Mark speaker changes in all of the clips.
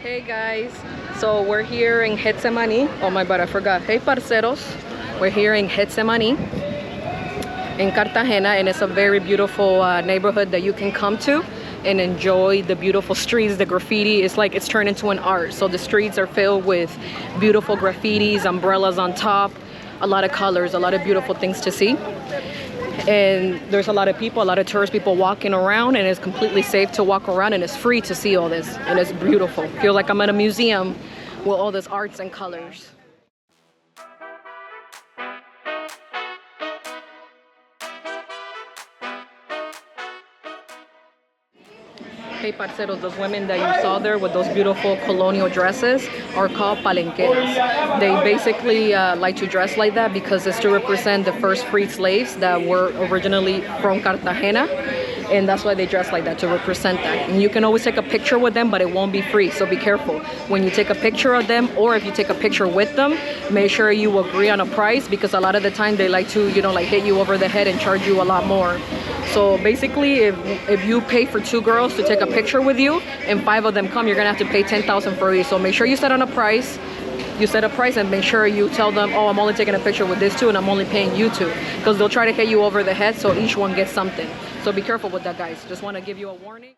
Speaker 1: Hey guys, so we're here in Getsemani. Oh my god, I forgot. Hey parceros, we're here in Getsemani in Cartagena, and it's a very beautiful neighborhood that you can come to and enjoy the beautiful streets. The graffiti is like it's turned into an art. So the streets are filled with beautiful graffitis, umbrellas on top, a lot of colors, a lot of beautiful things to see. And there's a lot of people, a lot of tourist people walking around, and it's completely safe to walk around, and it's free to see all this, and it's beautiful. Feel like I'm at a museum with all this arts and colors. Hey parceros, those women that you saw there with those beautiful colonial dresses are called Palenqueras. They basically like to dress like that because it's to represent the first freed slaves that were originally from Cartagena, and that's why they dress like that, to represent that. And you can always take a picture with them, but it won't be free, so be careful when you take a picture of them, or if you take a picture with them, make sure you agree on a price, because a lot of the time they like to, like hit you over the head and charge you a lot more. So basically, if you pay for 2 girls to take a picture with you and 5 of them come, you're gonna have to pay 10,000 for each. So make sure you set on a price. You set a price and make sure you tell them, oh, I'm only taking a picture with this 2 and I'm only paying you 2, because they'll try to hit you over the head, so each one gets something. So be careful with that, guys. Just want to give you a warning.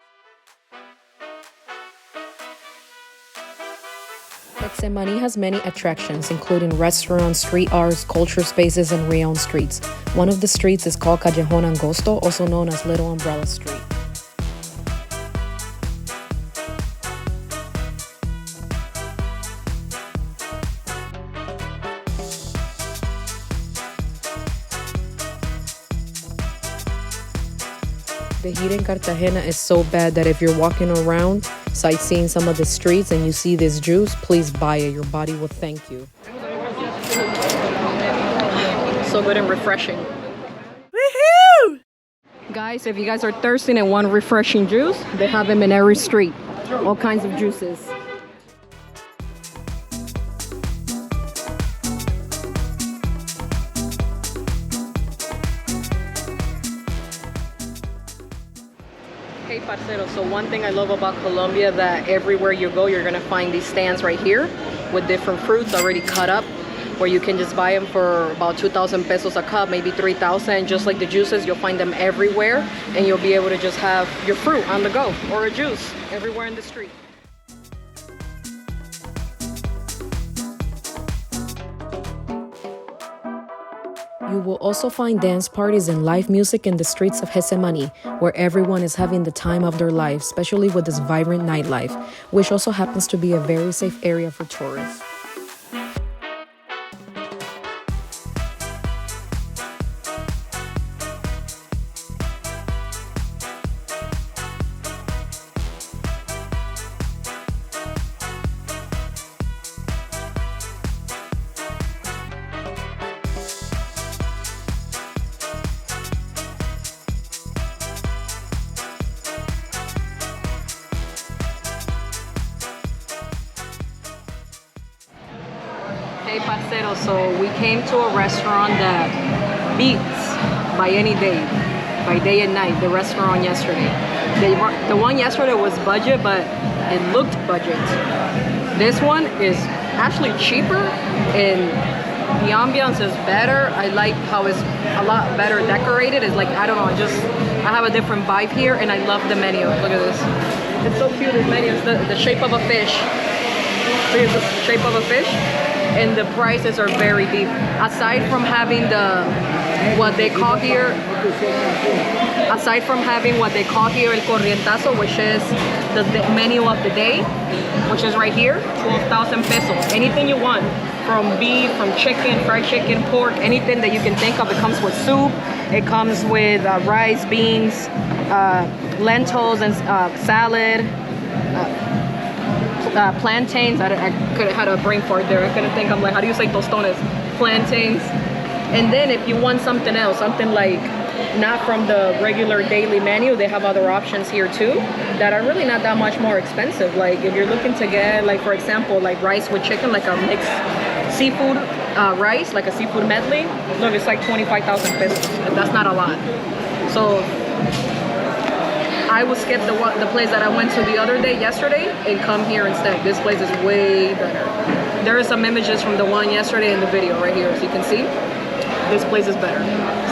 Speaker 1: Getsemani has many attractions, including restaurants, street arts, culture spaces, and renowned streets. One of the streets is called Callejón Angosto, also known as Little Umbrella Street. The heat in Cartagena is so bad that if you're walking around, sightseeing some of the streets, and you see this juice, please buy it. Your body will thank you. So good and refreshing. Woohoo! Guys, if you guys are thirsty and want refreshing juice, they have them in every street. All kinds of juices. Hey parceros, so one thing I love about Colombia, that everywhere you go, you're gonna find these stands right here with different fruits already cut up, where you can just buy them for about 2,000 pesos a cup, maybe 3,000. Just like the juices, you'll find them everywhere, and you'll be able to just have your fruit on the go, or a juice everywhere in the street. You will also find dance parties and live music in the streets of Getsemani, where everyone is having the time of their life, especially with this vibrant nightlife, which also happens to be a very safe area for tourists. Hey parceros, so we came to a restaurant that beats by any day, by day and night, the restaurant yesterday. The one yesterday was budget, but it looked budget. This one is actually cheaper, and the ambiance is better. I like how it's a lot better decorated. It's like, I don't know, I have a different vibe here, and I love the menu. Look at this. It's so cute, this menu. It's the shape of a fish. See, it's the shape of a fish. And the prices are very deep. Aside from having what they call here el corrientazo, which is the menu of the day, which is right here, 12,000 pesos. Anything you want, from beef, from chicken, fried chicken, pork, anything that you can think of. It comes with soup, it comes with rice, beans, lentils, and salad. Plantains. I could have had a brain fart there. I couldn't think. I'm like, how do you say tostones? Plantains. And then if you want something else, something like not from the regular daily menu, they have other options here too that are really not that much more expensive. Like if you're looking to get, like for example, like rice with chicken, like a mixed seafood rice, like a seafood medley. Look, it's like 25,000 pesos. That's not a lot. So I would skip the place that I went to the other day, yesterday, and come here instead. This place is way better. There are some images from the one yesterday in the video right here, as you can see. This place is better.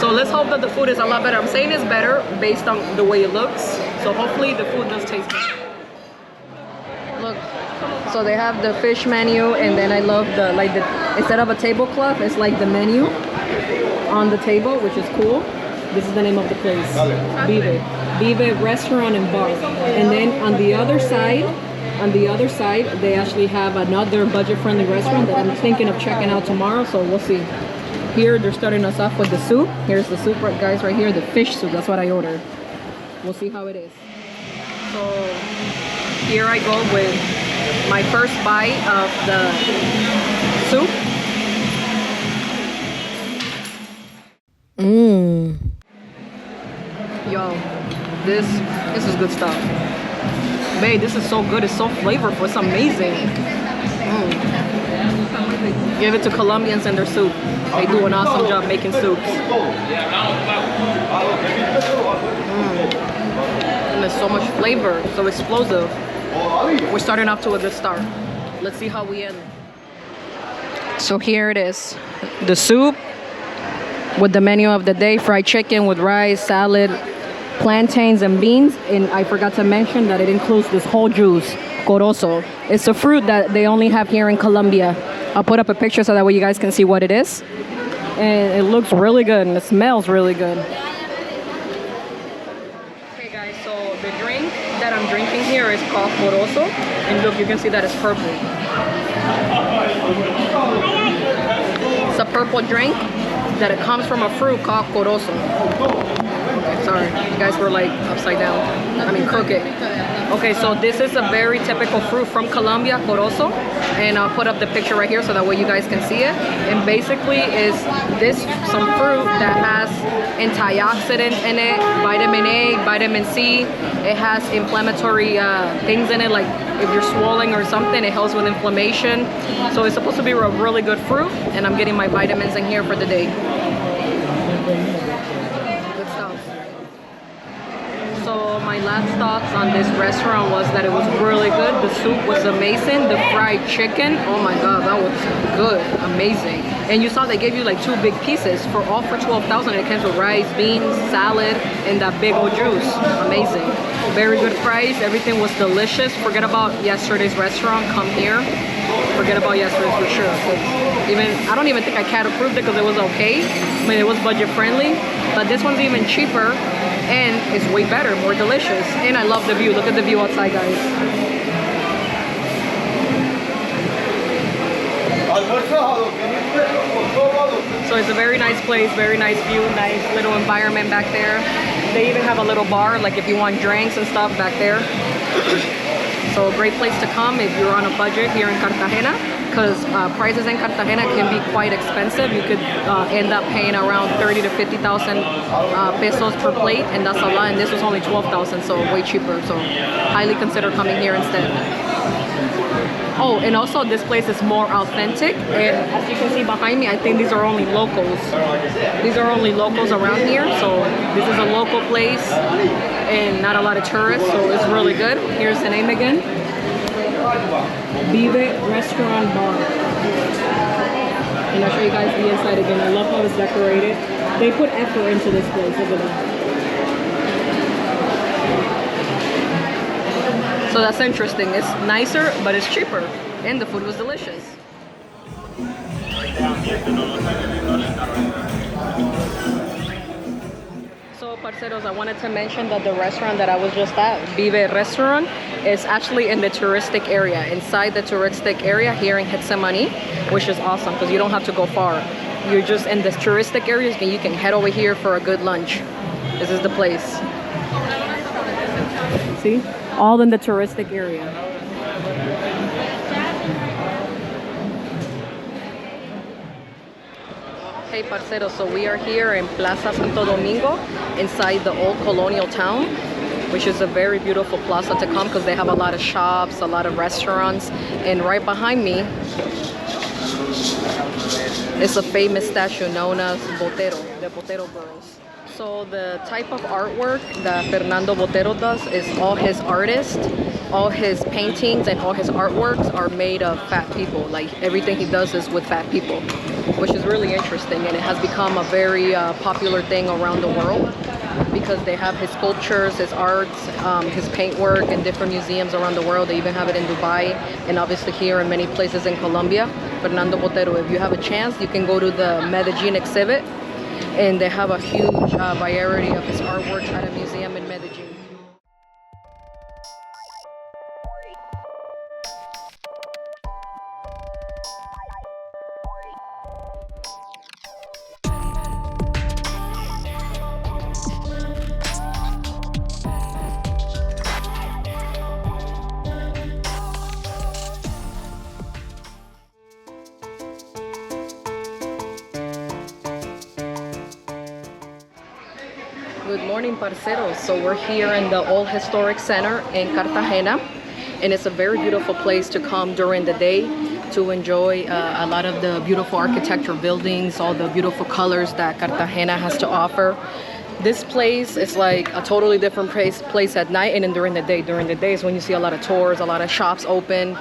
Speaker 1: So let's hope that the food is a lot better. I'm saying it's better based on the way it looks. So hopefully the food does taste better. Look, so they have the fish menu, and then I love the instead of a tablecloth, it's like the menu on the table, which is cool. This is the name of the place, Vive. Vive Restaurant and Bar. And then on the other side, they actually have another budget-friendly restaurant that I'm thinking of checking out tomorrow, so we'll see. Here, they're starting us off with the soup. Here's the soup, guys, right here, the fish soup. That's what I ordered. We'll see how it is. So here I go with my first bite of the soup. Yo, this is good stuff. Babe, this is so good. It's so flavorful. It's amazing. Give it to Colombians and their soup. They do an awesome job making soups. And there's so much flavor, so explosive. We're starting off to a good start. Let's see how we end. So here it is. The soup with the menu of the day, fried chicken with rice, salad, plantains and beans. And I forgot to mention that it includes this whole juice, corozo. It's a fruit that they only have here in Colombia. I'll put up a picture so that way you guys can see what it is. And it looks really good and it smells really good. Okay guys, so the drink that I'm drinking here is called corozo. And look, you can see that it's purple. It's a purple drink that it comes from a fruit called corozo. Okay, sorry, you guys were like upside down. I mean crooked. Okay, so this is a very typical fruit from Colombia, corozo, and I'll put up the picture right here so that way you guys can see it. And basically is this some fruit that has antioxidants in it, vitamin A, vitamin C. It has inflammatory things in it, like if you're swelling or something, it helps with inflammation. So it's supposed to be a really good fruit, and I'm getting my vitamins in here for the day. So my last thoughts on this restaurant was that it was really good. The soup was amazing. The fried chicken, oh my god, that was good, amazing. And you saw they gave you like 2 big pieces for 12,000. It came with rice, beans, salad, and that big old juice. Amazing. Very good price. Everything was delicious. Forget about yesterday's restaurant. Come here. Forget about yesterday's for sure. I don't even think I cat approved it because it was okay. I mean, it was budget friendly, but this one's even cheaper. And it's way better, more delicious. And I love the view. Look at the view outside, guys. So it's a very nice place, very nice view, nice little environment back there. They even have a little bar, like if you want drinks and stuff back there. So a great place to come if you're on a budget here in Cartagena, because prices in Cartagena can be quite expensive. You could end up paying around 30 to 50,000 pesos per plate, and that's a lot. And this was only 12,000, so way cheaper. So highly consider coming here instead. Oh, and also this place is more authentic, and as you can see behind me, I think these are only locals. These are only locals around here, so this is a local place and not a lot of tourists, so it's really good. Here's the name again. Vive Restaurant Bar. And I'll show you guys the inside again. I love how it's decorated. They put effort into this place, look at that. So that's interesting. It's nicer, but it's cheaper. And the food was delicious. So, parceros, I wanted to mention that the restaurant that I was just at, Vive Restaurant, is actually in the touristic area. Inside the touristic area here in Getsemani, which is awesome because you don't have to go far. You're just in the touristic areas and you can head over here for a good lunch. This is the place. See? All in the touristic area. Hey parceros, so we are here in Plaza Santo Domingo, inside the old colonial town, which is a very beautiful plaza to come because they have a lot of shops, a lot of restaurants, and right behind me is a famous statue known as Botero, the Botero girls. So the type of artwork that Fernando Botero does is all his artists, all his paintings and all his artworks are made of fat people. Like everything he does is with fat people, which is really interesting, and it has become a very popular thing around the world because they have his sculptures, his arts, his paintwork in different museums around the world. They even have it in Dubai and obviously here in many places in Colombia. Fernando Botero, if you have a chance, you can go to the Medellin exhibit, and they have a huge variety of his artwork at a museum in Medellin. Good morning, parceros. So we're here in the Old Historic Center in Cartagena, and it's a very beautiful place to come during the day to enjoy a lot of the beautiful architectural buildings, all the beautiful colors that Cartagena has to offer. This place is like a totally different place at night and then during the day. During the day is when you see a lot of tours, a lot of shops open,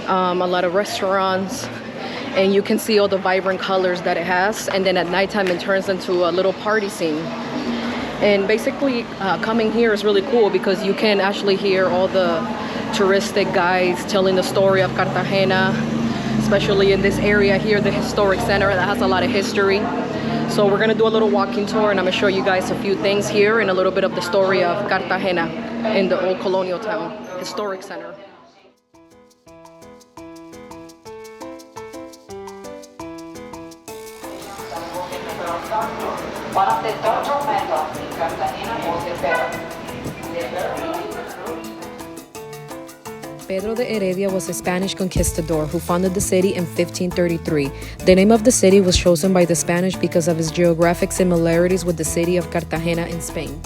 Speaker 1: a lot of restaurants, and you can see all the vibrant colors that it has. And then at nighttime it turns into a little party scene. And basically coming here is really cool because you can actually hear all the touristic guides telling the story of Cartagena, especially in this area here, the historic center that has a lot of history. So we're gonna do a little walking tour, and I'm gonna show you guys a few things here and a little bit of the story of Cartagena in the old colonial town, historic center. Pedro de Heredia was a Spanish conquistador who founded the city in 1533. The name of the city was chosen by the Spanish because of its geographic similarities with the city of Cartagena in Spain.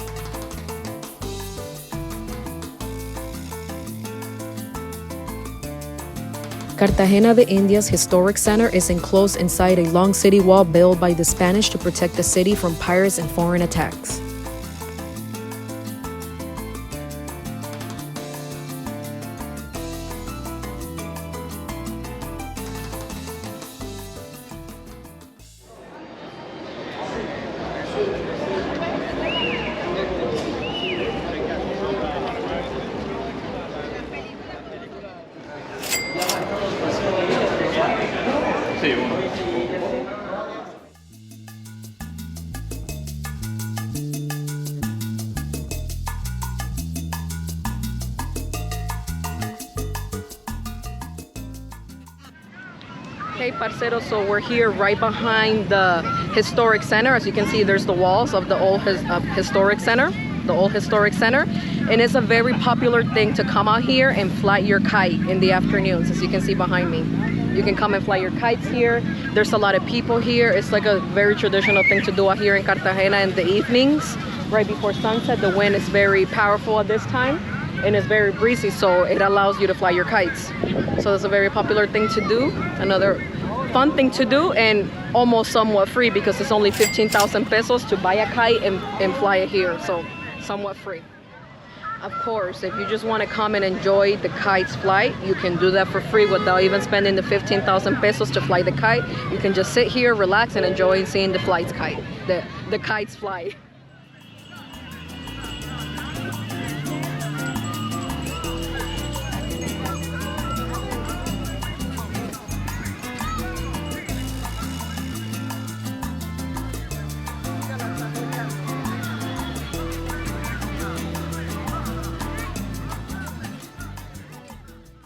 Speaker 1: Cartagena de India's historic center is enclosed inside a long city wall built by the Spanish to protect the city from pirates and foreign attacks. Hey parceros, so we're here right behind the historic center. As you can see, there's the walls of the old historic center, and it's a very popular thing to come out here and fly your kite in the afternoons. As you can see behind me, you can come and fly your kites here. There's a lot of people here. It's like a very traditional thing to do out here in Cartagena in the evenings, right before sunset. The wind is very powerful at this time, and it's very breezy, so it allows you to fly your kites. So it's a very popular thing to do, another fun thing to do, and almost somewhat free because it's only 15,000 pesos to buy a kite and fly it here, so somewhat free. Of course, if you just want to come and enjoy the kite's flight, you can do that for free without even spending the 15,000 pesos to fly the kite. You can just sit here, relax, and enjoy seeing the kite's fly.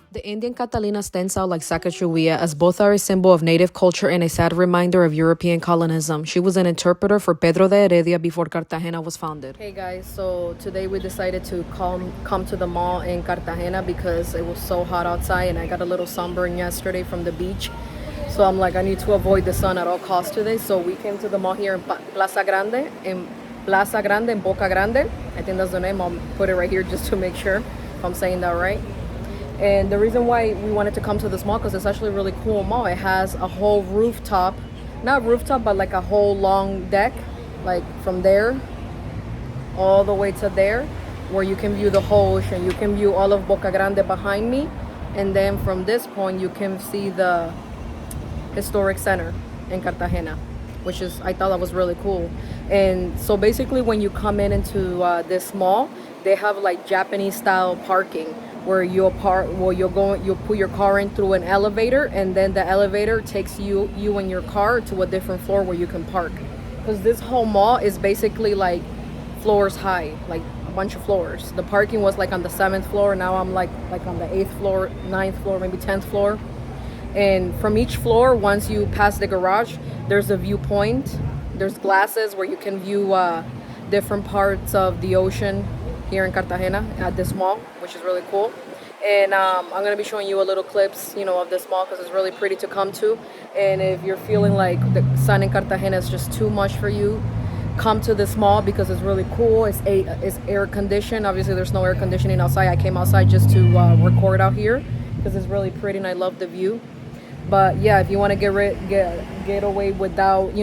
Speaker 1: The Indian Catalina stands out like Sacagawea, as both are a symbol of native culture and a sad reminder of European colonialism. She was an interpreter for Pedro de Heredia before Cartagena was founded. Hey guys, so today we decided to come to the mall in Cartagena because it was so hot outside and I got a little sunburn yesterday from the beach. So I'm like, I need to avoid the sun at all costs today. So we came to the mall here in Plaza Grande, in Boca Grande. I think that's the name. I'll put it right here just to make sure if I'm saying that right. And the reason why we wanted to come to this mall because it's actually a really cool mall. It has a whole rooftop, not rooftop, but like a whole long deck, like from there all the way to there, where you can view the whole ocean. You can view all of Boca Grande behind me, and then from this point you can see the historic center in Cartagena, which is, I thought that was really cool. And so basically when you come into this mall, they have like Japanese style parking, where you'll put your car in through an elevator, and then the elevator takes you and your car to a different floor where you can park. Because this whole mall is basically like floors high, like a bunch of floors. The parking was like on the 7th floor. Now I'm like on the 8th floor, 9th floor, maybe 10th floor. And from each floor, once you pass the garage, there's a viewpoint. There's glasses where you can view different parts of the ocean here in Cartagena at this mall, which is really cool. And I'm going to be showing you a little clips, of this mall, because it's really pretty to come to. And if you're feeling like the sun in Cartagena is just too much for you, come to this mall because it's really cool. It's air conditioned. Obviously there's no air conditioning outside. I came outside just to record out here because it's really pretty and I love the view. But yeah, if you want to get away without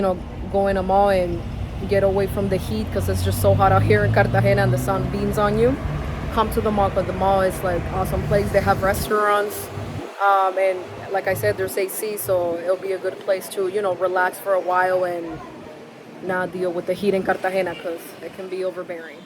Speaker 1: going to mall and get away from the heat, because it's just so hot out here in Cartagena and the sun beams on you, come to the mall, because the mall is like awesome place. They have restaurants, and like I said, there's AC, so it'll be a good place to relax for a while and not deal with the heat in Cartagena, because it can be overbearing.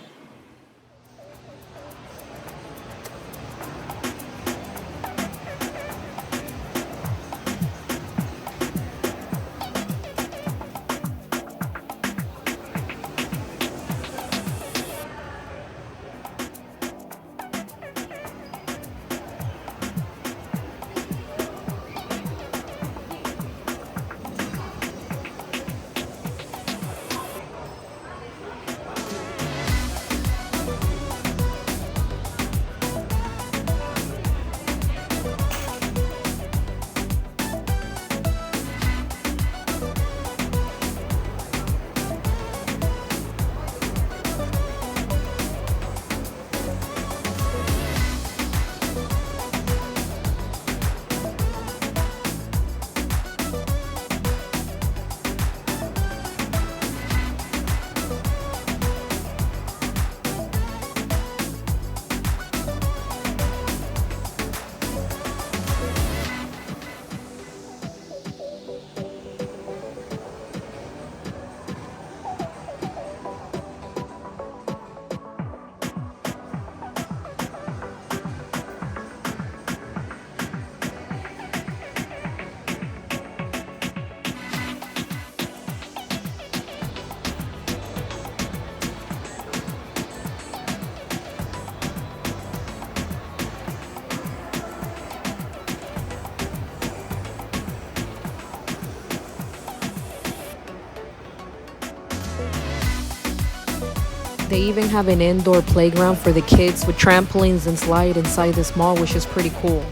Speaker 1: They even have an indoor playground for the kids with trampolines and slide inside this mall, which is pretty cool.